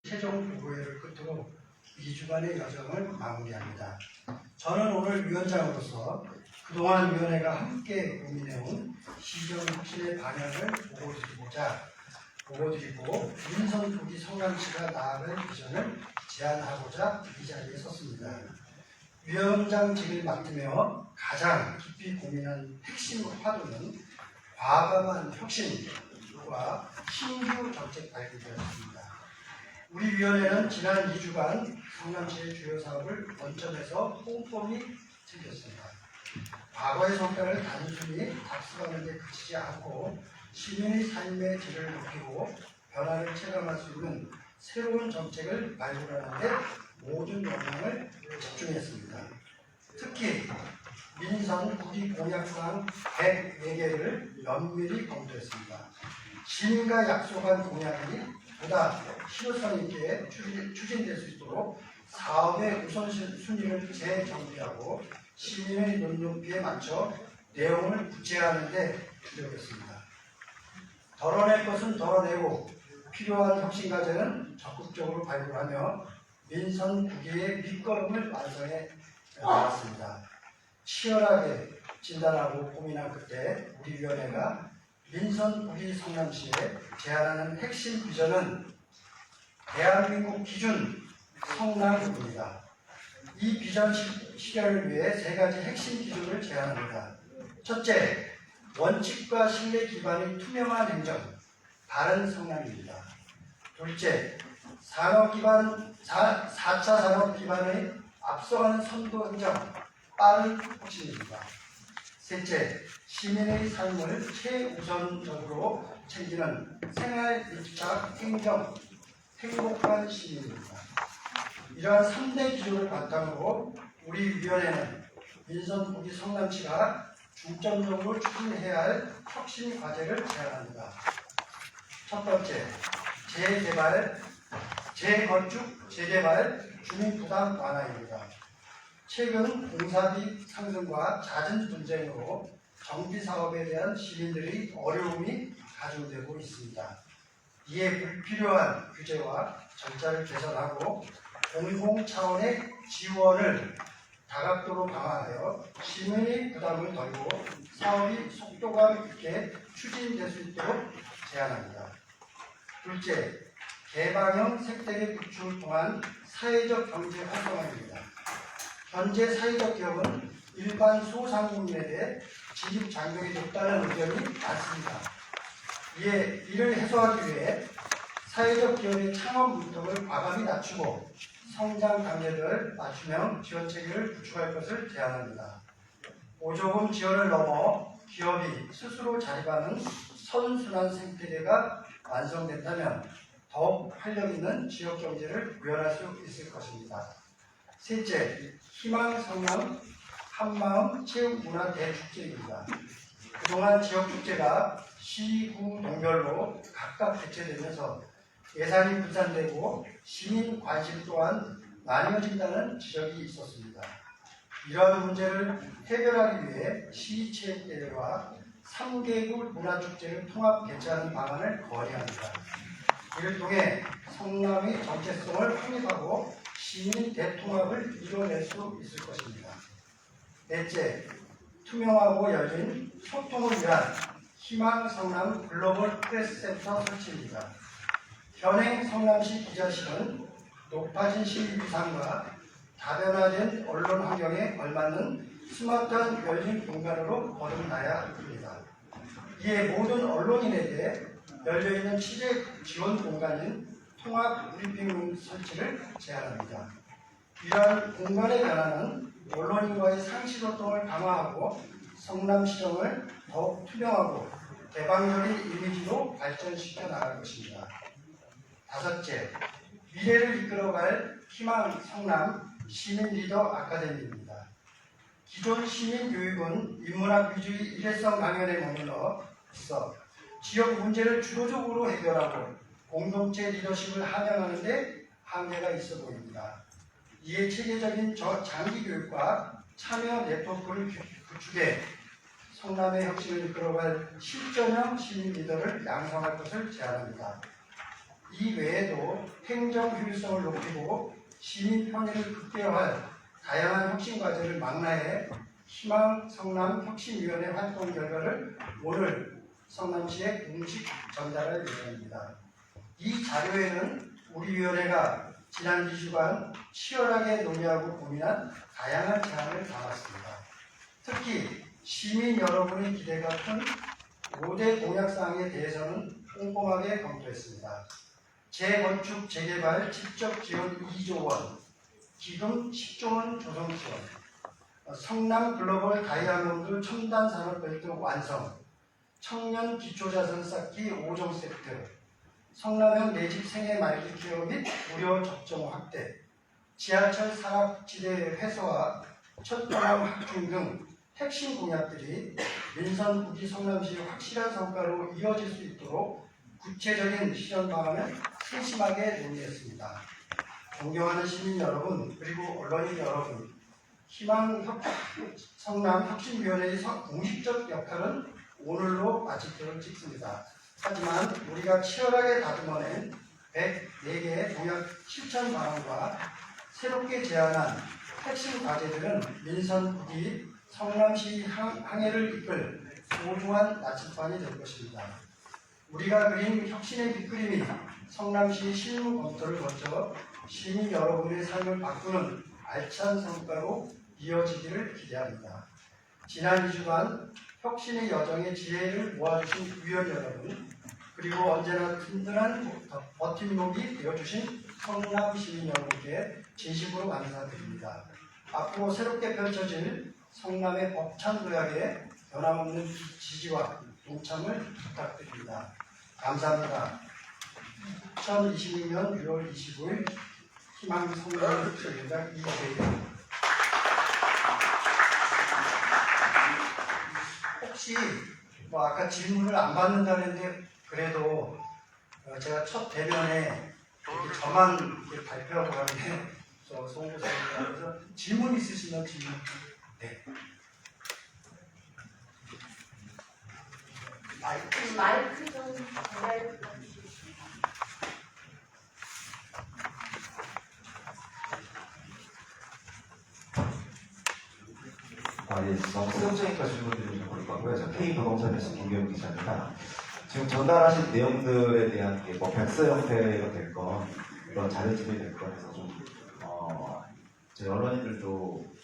최종 보고회를 끝으로 2주간의 여정을 마무리합니다. 저는 오늘 위원장으로서 그동안 위원회가 함께 고민해온 시정혁신의 방향을 보고드리고 민선 부기 성남시가 나아갈 비전을 제안하고자 이 자리에 섰습니다. 위원장직을 맡으며 가장 깊이 고민한 핵심 화두는 과감한 혁신과 신규 정책 발굴이었습니다. 우리 위원회는 지난 2주간 성남시의 주요 사업을 원점에서 꼼꼼히 챙겼습니다. 과거의 성과를 단순히 답습하는 데 그치지 않고 시민의 삶의 질을 높이고 변화를 체감할 수 있는 새로운 정책을 발굴하는 데 모든 역량을 집중했습니다. 특히 민선 구기 공약사항 104개를 면밀히 검토했습니다. 시민과 약속한 공약이 보다 실효성 있게 추진될 수 있도록 사업의 우선순위를 재정비하고 시민의 눈높이에 맞춰 내용을 구체화하는 데 주력했습니다. 덜어낼 것은 덜어내고 필요한 혁신 과제는 적극적으로 발굴하며 민선 구기의 밑거름을 완성해 나갔습니다. 치열하게 진단하고 고민한 끝에 우리 위원회가 민선 구기 성남시에 제안하는 핵심 비전은 대한민국 기준 성남입니다. 이 비전 실현을 위해 세 가지 핵심 기준을 제안합니다. 첫째, 원칙과 신뢰 기반의 투명한 행정, 바른 성남입니다. 둘째, 4차 산업 기반의 앞서가는 선도 행정, 빠른 혁신입니다. 셋째, 시민의 삶을 최우선적으로 챙기는 생활 밀착 행정, 행복한 시민입니다. 이러한 3대 기조를 바탕으로 우리 위원회는 민선 구기 성남시가 중점적으로 추진해야 할 혁신 과제를 제안합니다. 첫 번째, 재건축, 재개발, 주민 부담 완화입니다. 최근 공사비 상승과 잦은 분쟁으로 정비 사업에 대한 시민들의 어려움이 가중되고 있습니다. 이에 불필요한 규제와 절차를 개선하고 공공 차원의 지원을 다각도로 강화하여 시민의 부담을 덜고 사업이 속도감 있게 추진될 수 있도록 제안합니다. 둘째, 개방형 생태계 구축을 통한 사회적 경제 활성화입니다. 현재 사회적 기업은 일반 소상공인에 대해 진입 장벽이 높다는 의견이 많습니다. 이를 해소하기 위해 사회적 기업의 창업 문턱을 과감히 낮추고 성장 단계를 맞춤형 지원 체계를 구축할 것을 제안합니다. 보조금 지원을 넘어 기업이 스스로 자립하는 선순환 생태계가 완성된다면 더욱 활력 있는 지역 경제를 구현할 수 있을 것입니다. 셋째, 희망 성남 한마음 체육문화 대축제입니다. 그동안 지역축제가 시, 구, 동별로 각각 개최되면서 예산이 분산되고 시민 관심 또한 나뉘어진다는 지적이 있었습니다. 이러한 문제를 해결하기 위해 시체육대회와 3개국 문화축제를 통합 개최하는 방안을 건의합니다. 이를 통해 성남의 정체성을 확립하고 시민 대통합을 이뤄낼 수 있을 것입니다. 넷째, 투명하고 열린 소통을 위한 희망 성남 글로벌 프레스센터 설치입니다. 현행 성남시 기자실은 높아진 시민 위상과 다변화된 언론 환경에 걸맞는 스마트한 열린 공간으로 거듭나야 합니다. 이에 모든 언론인에게 열려있는 취재 지원 공간인 통합 브리핑룸 설치를 제안합니다. 이러한 공간의 변화는 언론인과의 상시소통을 강화하고 성남시정을 더욱 투명하고 개방적인 이미지로 발전시켜 나갈 것입니다. 다섯째, 미래를 이끌어갈 희망 성남 시민 리더 아카데미입니다. 기존 시민 교육은 인문학 위주의 일회성 강연에 머물러 있어 지역 문제를 주도적으로 해결하고 공동체 리더십을 함양하는 데 한계가 있어 보입니다. 이에 체계적인 장기 교육과 참여 네트워크를 구축해 성남의 혁신을 이끌어갈 실전형 시민 리더를 양성할 것을 제안합니다. 이 외에도 행정 효율성을 높이고 시민 편의를 극대화할 다양한 혁신 과제를 망라해 희망 성남 혁신위원회 활동 결과를 오늘 성남시에 공식 전달할 예정입니다. 이 자료에는 우리 위원회가 지난 2주간 치열하게 논의하고 고민한 다양한 제안을 담았습니다. 특히 시민 여러분의 기대가 큰 5대 공약사항에 대해서는 꼼꼼하게 검토했습니다. 재건축, 재개발, 직접 지원 2조 원, 기금 10조 원 조성 지원, 성남 글로벌 다이아몬드 첨단 산업벨트 완성, 청년 기초자산 쌓기 5종 세트, 성남형 내집 생애 말기 케어 및 무료 접종 확대, 지하철 사각지대 해소와 첫동암 확충 등 핵심 공약들이 민선 구기 성남시의 확실한 성과로 이어질 수 있도록 구체적인 실현 방안을 세심하게 논의했습니다. 존경하는 시민 여러분, 그리고 언론인 여러분, 성남 혁신위원회의 공식적 역할은 오늘로 마치도록 찍습니다. 하지만 우리가 치열하게 다듬어낸 104개의 공약 실천 방안과 새롭게 제안한 핵심 과제들은 민선 구기 성남시 항해를 이끌 소중한 나침반이 될 것입니다. 우리가 그린 혁신의 빗그림이 성남시 실무 검토를 거쳐 시민 여러분의 삶을 바꾸는 알찬 성과로 이어지기를 기대합니다. 지난 2주간 혁신의 여정에 지혜를 모아주신 위원 여러분, 그리고 언제나 든든한 버팀목이 되어주신 성남 시민 여러분께 진심으로 감사드립니다. 앞으로 새롭게 펼쳐질 성남의 벅찬 도약에 변함없는 지지와 동참을 부탁드립니다. 감사합니다. 2022년 6월 25일 희망 성남 혁신위원장 이재입니다. 혹시 아까 질문을 안 받는다 그랬는데 그래도 제가 첫 대면에 저만 이렇게 발표하고 가는데 송구사입니다. 그래서 질문 있으시면 질문. 네. 마이크 좀 전달. 예, 너무 수용적이니까 질문드리면 좋을 것 같고요. 저 K부동산에서 김경훈 기자입니다. 지금 전달하신 내용들에 대한 게 뭐 백서 형태가 될 건, 그런 자료집이 될 건 해서 좀, 저희 언론인들도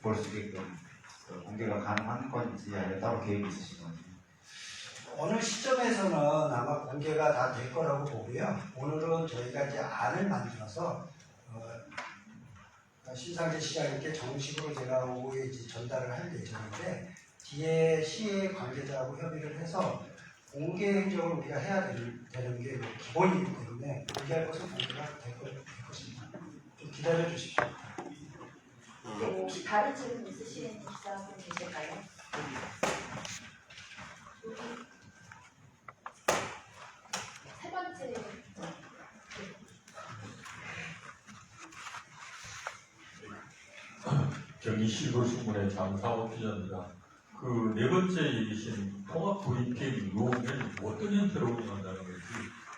볼 수 있게끔 공개가 가능한 건지 아니면 따로 계획이 있으신 건지. 어느 시점에서는 아마 공개가 다 될 거라고 보고요. 오늘은 저희가 이제 안을 만들어서 신상재 시장님께 정식으로 제가 오후에 이제 전달을 할 예정인데 뒤에 시의 관계자하고 협의를 해서 공개 행정을 우리가 해야 되는 게 기본이기 때문에 공개할 것은 공개가 될 것입니다. 좀 기다려 주십시오. 혹시 다른 질문 있으신 기자분 계실까요? 세 번째. 경기 시골신문의 장상호 기자입니다. 그 네 번째 얘기신 통합 브리핑 요원은 어떤 형태로 운영한다는 건지,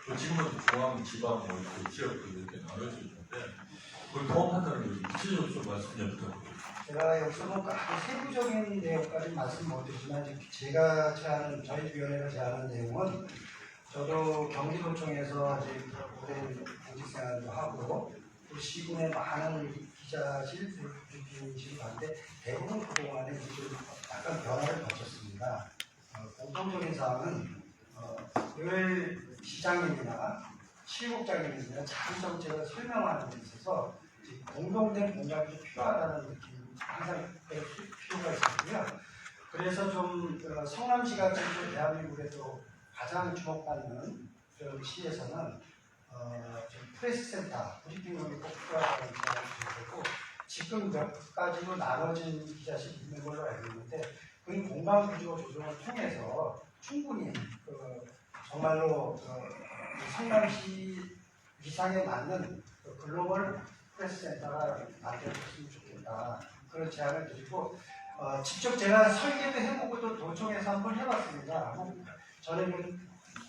또 지금은 중앙, 지방, 지역들 이렇게 나눠져 있는데 그걸 통합한다는 건지 구체적으로 좀 말씀 좀 부탁드립니다. 제가 여기서 세부적인 내용까지 말씀 못 드리지만 제가 제안한 저희 위원회가 제안한 내용은 저도 경기도청에서 아직 오랜 공직생활도 하고 또 시군의 많은 기자실, 브리핑실을 봤는데 대부분 그동안에 좀 약간 변화를 거쳤습니다. 공통적인 사항은 늘 시장님이나 시국장님이나 장 정책을 설명하는 데 있어서 공동된 공약이 필요하다는 느낌이 항상 필요가 있었고요. 그래서 좀 성남시가 지금 대한민국에서 가장 주목받는 그런 시에서는 좀 프레스센터, 브리핑룸이 꼭 필요하다는 생각이 들고 지금 몇 가지로 나눠진 기자실이 있는 걸로 알고 있는데 그 공간 구조 조정을 통해서 충분히 정말로 성남시 위상에 맞는 글로벌 프레스센터가 만들어졌으면 좋겠다. 그런 제안을 드리고 직접 제가 설계도 해보고 또 도청에서 한번 해봤습니다. 저는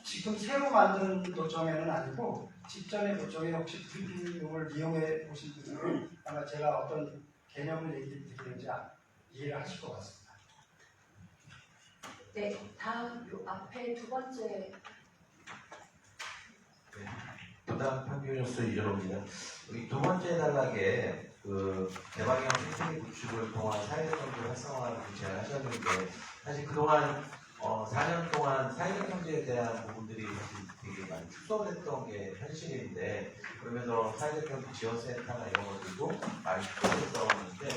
지금 새로 만든 도청에는 아니고 직전에 저희 혹시 브리핑을 이용해 보신 분들은 아마 제가 어떤 개념을 얘기드리는지 이해를 하실 것 같습니다. 네, 다음 요 앞에 두 번째 부담 평균뉴스 이재로입니다. 여기 두 번째 단락에 그 개방형 생태계 구축을 통한 사회적 경제 활성화를 제안하셨는데 사실 그동안 4년 동안 사회적 경제에 대한 부분들이 사실 되게 많이 축소됐던 게 현실인데 그러면서 사회적 경제 지원센터나 이런 것들도 많이 축소됐었는데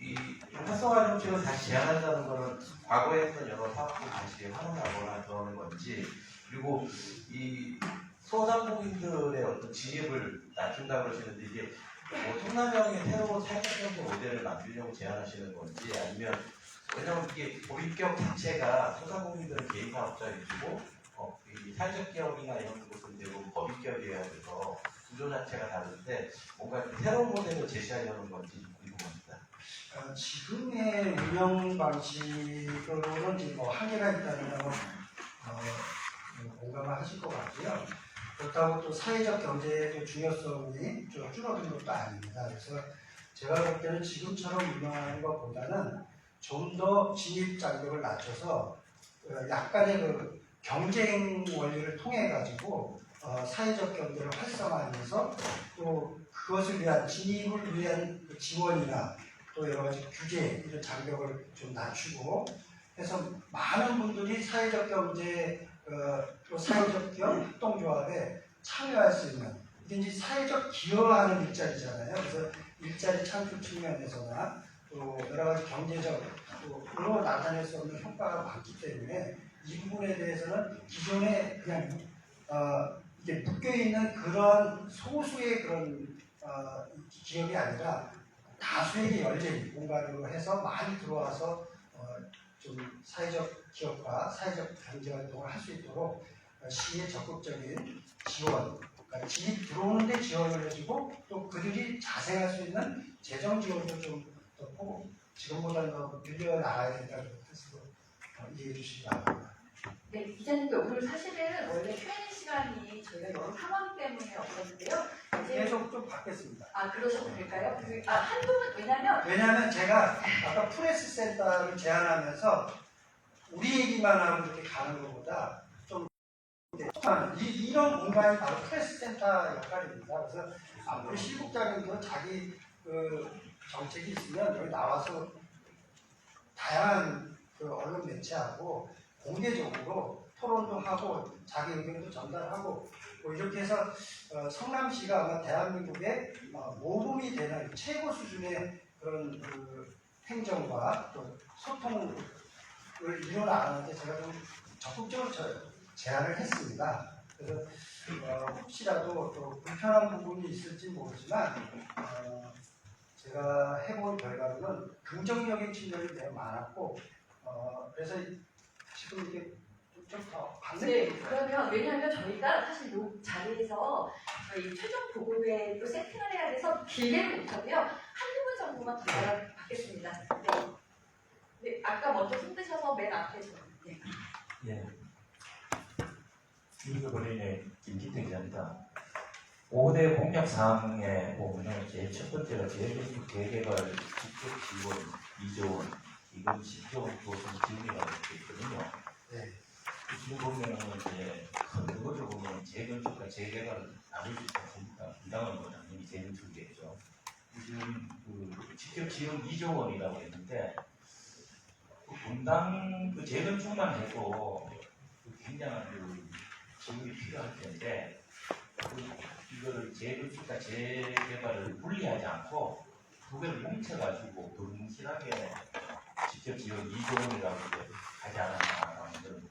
이 활성화 정책을 다시 제안한다는 것은 과거에 했던 여러 사업들 다시 활용하거나 그러는 건지 그리고 이 소상공인들의 어떤 진입을 낮춘다 그러시는데 이게 뭐 통남형의 새로운 사회적 모델을 만들려고 제안하시는 건지 아니면 왜냐면 이게 고립격 자체가 소상공인들은 개인 사업자 위주고 이 사회적 기업이나 이런 곳은 대부분 법인기업이어야 돼서 구조 자체가 다른데 뭔가 새로운 모델을 제시하려는 건지 궁금합니다. 지금의 운영 방식으로는 이제 뭐 한계가 있다는 점은 공감을 하실 것 같고요. 그렇다고 또 사회적 경제의 중요성이 좀 줄어든 것도 아닙니다. 그래서 제가 볼 때는 지금처럼 운영하는 것보다는 좀 더 진입 장벽을 낮춰서 약간의 그 경쟁 원리를 통해 가지고 사회적 경제를 활성화하면서 또 그것을 위한 진입을 위한 그 지원이나 또 여러 가지 규제 이런 장벽을 좀 낮추고 해서 많은 분들이 사회적 경제 또 사회적 기업 협동조합에 참여할 수 있는 이게 이제 사회적 기여하는 일자리잖아요. 그래서 일자리 창출 측면에서나 또 여러 가지 경제적으로 나타낼 수 없는 효과가 많기 때문에 이 부분에 대해서는 기존에 그냥 이게 묶여 있는 그런 소수의 그런 기업이 아니라 다수에게 열린 공간으로 해서 많이 들어와서 좀 사회적 기업과 사회적 경제 활동을 할 수 있도록 시의 적극적인 지원, 그러니까 진입 들어오는데 지원을 해주고 또 그들이 자생할 수 있는 재정 지원도 좀 더 지금보다는 더 늘려 나가야 된다고 해서 이해해 주시기 바랍니다. 네, 기자님도 오늘 사실은 원래 Q&A 시간이 저희가 여러 상황 때문에 없었는데요. 이제 계속 좀 받겠습니다. 그러셔도 될까요? 한동안 왜냐하면 제가 아까 프레스 센터를 제안하면서 우리 얘기만 하고 이렇게 가는 것보다 좀 이런 공간이 바로 프레스 센터 역할입니다. 그래서 앞으로 실국장님도 자기 그 정책이 있으면 여기 나와서 다양한 그 언론 매체하고 공개적으로 토론도 하고 자기 의견도 전달하고 뭐 이렇게 해서 성남시가 아마 대한민국의 모범이 되는 최고 수준의 그런 그 행정과 또 소통을 이뤄나가는데 제가 좀 적극적으로 제안을 했습니다. 그래서 혹시라도 또 불편한 부분이 있을지 모르지만 제가 해본 결과로는 긍정적인 측면이 매우 많았고 그래서 지금 이게 좀 더 네, 그러면 왜냐하면 저희가 사실 이 자리에서 저희 최종 보고회도 세팅을 해야 돼서 길게는 못하고요. 한두 분 정도만 더 받겠습니다. 네. 네, 아까 먼저 힘드셔서 맨 앞에 좀. 네. 예. 유니버린의 김기태 기자입니다. 5대 공약 사항에 보면은 제일 첫 번째가 재건축 계획을 직접 지원 2조 원, 이건 10조 원 보선 지원이라고 되어 있거든요. 네. 지금 보면은 이제 큰 거를 보면 재건축과 재개발을 나눌 수 있습니다. 부당한 건 당연히 재건축이겠죠. 지금 그 직접 지원 2조 원이라고 했는데 분당 그 재건축만 해도 굉장한 그 지원이 필요할 텐데 이거를 재건축과 재개발을 분리하지 않고 두 개를 뭉쳐가지고 동실하게 직접 지원 2조 원이라고 하지 않았나라는 그런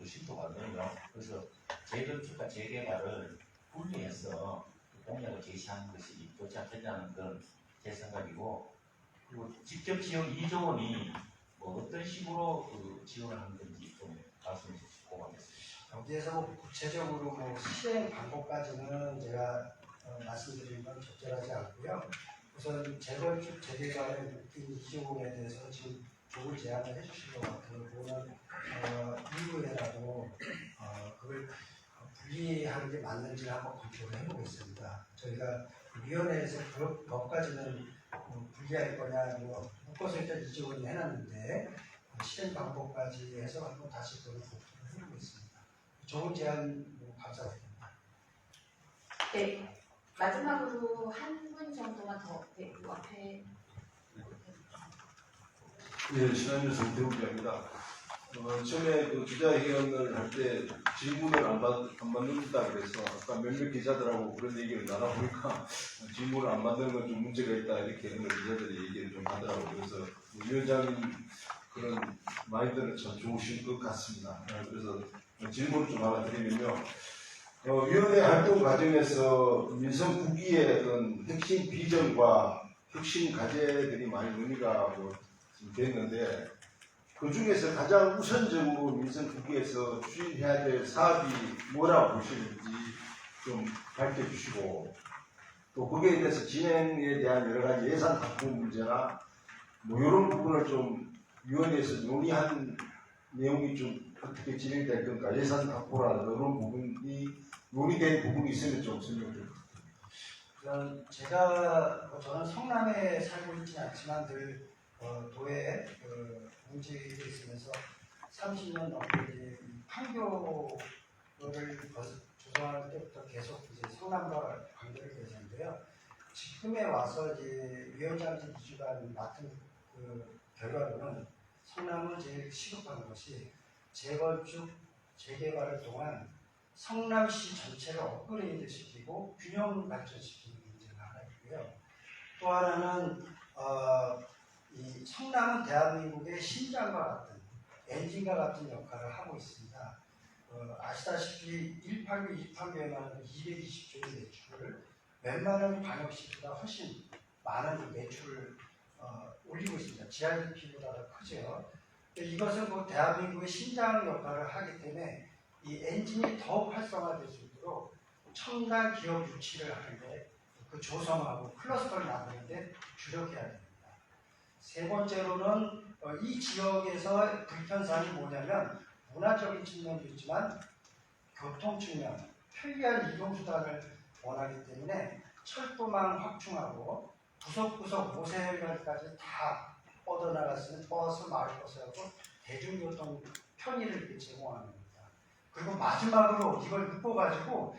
의심도 가거든요. 그래서 재건축과 재개발을 분리해서 공약을 제시하는 것이 좋지 않겠냐는 그런 제 생각이고 그리고 직접 지원 2조 원이 뭐 어떤 식으로 그 지원을 하는 건지 좀 말씀해 주시고 고맙겠습니다. 여기에서 뭐 구체적으로 뭐 시행 방법까지는 제가 말씀드리는 건 적절하지 않고요. 우선 재건축 재개발에 묶인 2조 원에 대해서 지금 좋은 제안을 해주신 것 같아요. 그거는 이후에라도 그걸 분리하는 게 맞는지 한번 검토를 해보겠습니다. 저희가 위원회에서 그것까지는 분리할 거냐, 묶어서 일단 이직을 해놨는데 실행 방법까지 해서 한번 다시 그걸 검토를 해보겠습니다. 좋은 제안 감사드립니다. 네. 마지막으로 한 분 정도만 더, 네, 그 앞에. 예, 신한주 정태욱입니다. 처음에 그 기자회견을 할 때 질문을 안 받는다 그래서 아까 몇몇 기자들하고 그런 얘기를 나눠보니까 질문을 안 받는 건 좀 문제가 있다 이렇게 오늘 기자들이 얘기를 좀 하더라고요. 그래서 위원장님 그런 마인드는 참 좋으신 것 같습니다. 그래서 질문을 좀 하나 드리면요. 위원회 활동 과정에서 민선 국기의 어떤 핵심 비전과 핵심 과제들이 많이 논의가 됐는데 그 중에서 가장 우선적으로 민선 국기에서 추진해야 될 사업이 뭐라고 보시는지 좀 밝혀주시고 또 거기에 대해서 진행에 대한 여러 가지 예산 확보 문제나 이런 부분을 좀 위원회에서 논의한 내용이 좀 어떻게 진행될 건가 예산 확보라든가 이런 부분이 논의된 부분이 있으면 좀 설명 좀 저는 성남에 살고 있지는 않지만 늘 도에 공직에 있으면서 30년 넘게 판교를 조성할 때부터 계속 이제 성남과 관계를 맺었는데요. 지금에 와서 이제 위원장직 2주간 맡은 그 결과로는 성남은 제일 시급한 것이 재건축, 재개발을 통한 성남시 전체를 업그레이드 시키고 균형 발전시키는 문제가 하나 있고요. 또 하나는 이 성남은 대한민국의 심장과 같은 엔진과 같은 역할을 하고 있습니다. 아시다시피 189, 289에만 220조의 매출을 웬만한 광역시보다 훨씬 많은 매출을 올리고 있습니다. GRDP보다 더 크죠. 이것은 그 대한민국의 심장 역할을 하기 때문에 이 엔진이 더욱 활성화될 수 있도록 첨단 기업 유치를 하는데 그 조성하고 클러스터를 만드는데 주력해야 됩니다. 세 번째로는 이 지역에서 불편사항이 뭐냐면 문화적인 측면도 있지만 교통 측면, 편리한 이동수단을 원하기 때문에 철도망 확충하고 구석구석 모세혈관까지 다 뻗어나갈 수 있는 버스, 마을버스하고 대중교통 편의를 이렇게 제공하는 겁니다. 그리고 마지막으로 이걸 묶어가지고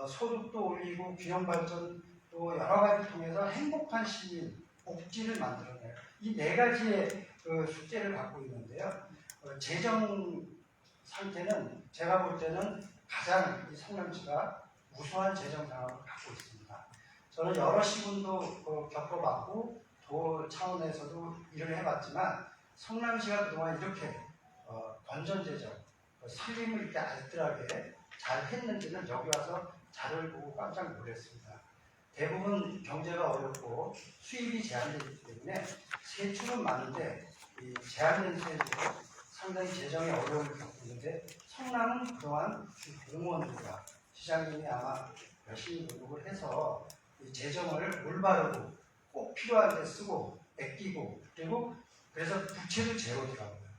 소득도 올리고 균형발전 또 여러 가지 통해서 행복한 시민, 복지를 만들어내요. 이 네 가지의 그 숙제를 갖고 있는데요. 재정 상태는 제가 볼 때는 가장 이 성남시가 우수한 재정 상황을 갖고 있습니다. 저는 여러 시군도 겪어봤고 도 차원에서도 일을 해봤지만 성남시가 그동안 이렇게 건전재정, 살림을 이렇게 알뜰하게 잘 했는지는 여기 와서 자료를 보고 깜짝 놀랐습니다. 대부분 경제가 어렵고 수입이 제한되기 때문에 세출은 많은데 이 제한된 세액으로 상당히 재정에 어려움을 겪고 있는데 성남은 그동안 공무원들과 시장님이 아마 열심히 노력을 해서 이 재정을 올바르고 꼭 필요한 데 쓰고 아끼고 그리고 그래서 부채도 제로더라고요.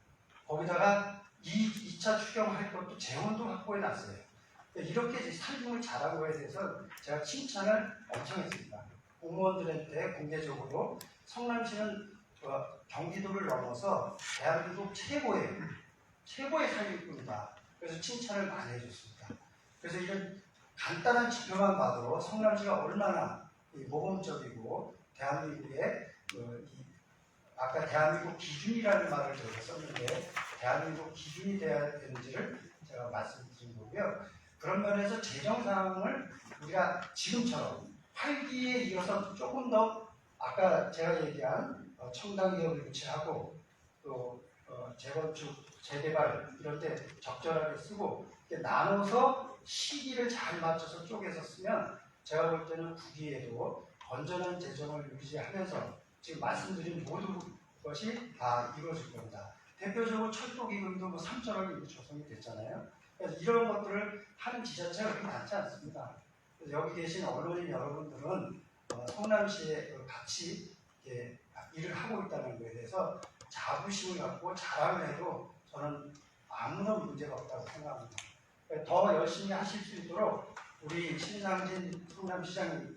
거기다가 2차 추경할 것도 재원도 확보해 놨어요. 이렇게 살림을 잘한 거에 대해서 제가 칭찬을 엄청 했습니다. 공무원들한테 공개적으로 성남시는 경기도를 넘어서 대한민국 최고의 살림꾼이다. 그래서 칭찬을 많이 해줬습니다. 그래서 이런 간단한 지표만 봐도 성남시가 얼마나 모범적이고 대한민국의 아까 대한민국 기준이라는 말을 저희가 썼는데 대한민국 기준이 돼야 되는지를 제가 말씀드린 거고요. 그런 면에서 재정 상황을 우리가 지금처럼 활기에 이어서 조금 더 아까 제가 얘기한 첨단 기업을 유치하고 또 재건축, 재개발 이럴 때 적절하게 쓰고 나눠서 시기를 잘 맞춰서 쪼개서 쓰면 제가 볼 때는 국위에도 건전한 재정을 유지하면서 지금 말씀드린 모든 것이 다 이루어질 겁니다. 대표적으로 철도기금도 3천억이 이미 조성이 됐잖아요. 그래서 이런 것들을 하는 지자체가 그렇게 많지 않습니다. 그래서 여기 계신 언론인 여러분들은 성남시에 같이 이렇게 일을 하고 있다는 것에 대해서 자부심을 갖고 자랑을 해도 저는 아무런 문제가 없다고 생각합니다. 더 열심히 하실 수 있도록 우리 신상진 성남시장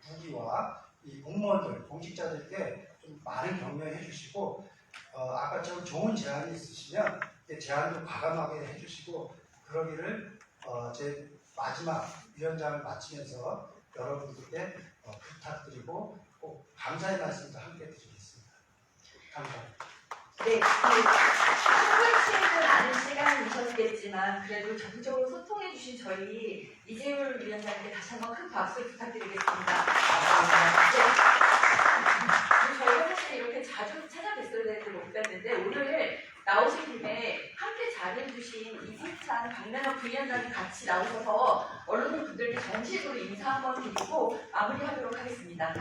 부기와 이 공무원들, 공직자들께 좀 많은 격려해 주시고 아까처럼 좋은 제안이 있으시면 제안도 과감하게 해주시고 그러기를 제 마지막 위원장을 마치면서 여러분들께 부탁드리고 꼭 감사의 말씀도 함께 드리겠습니다. 감사합니다. 네, 충분치는 않은 시간이셨겠지만 그래도 적극적으로 소통해주신 저희 이재율 위원장님께 다시 한번 큰 박수 부탁드리겠습니다. 저희가 사실 이렇게 자주 찾아뵀어야 되는데 못 뵀는데 오늘 나오신 김에 함께 자리해주신 이승찬, 박남혁 부위원장이 같이 나오셔서 언론인분들께 정식으로 인사 한번 드리고 마무리하도록 하겠습니다.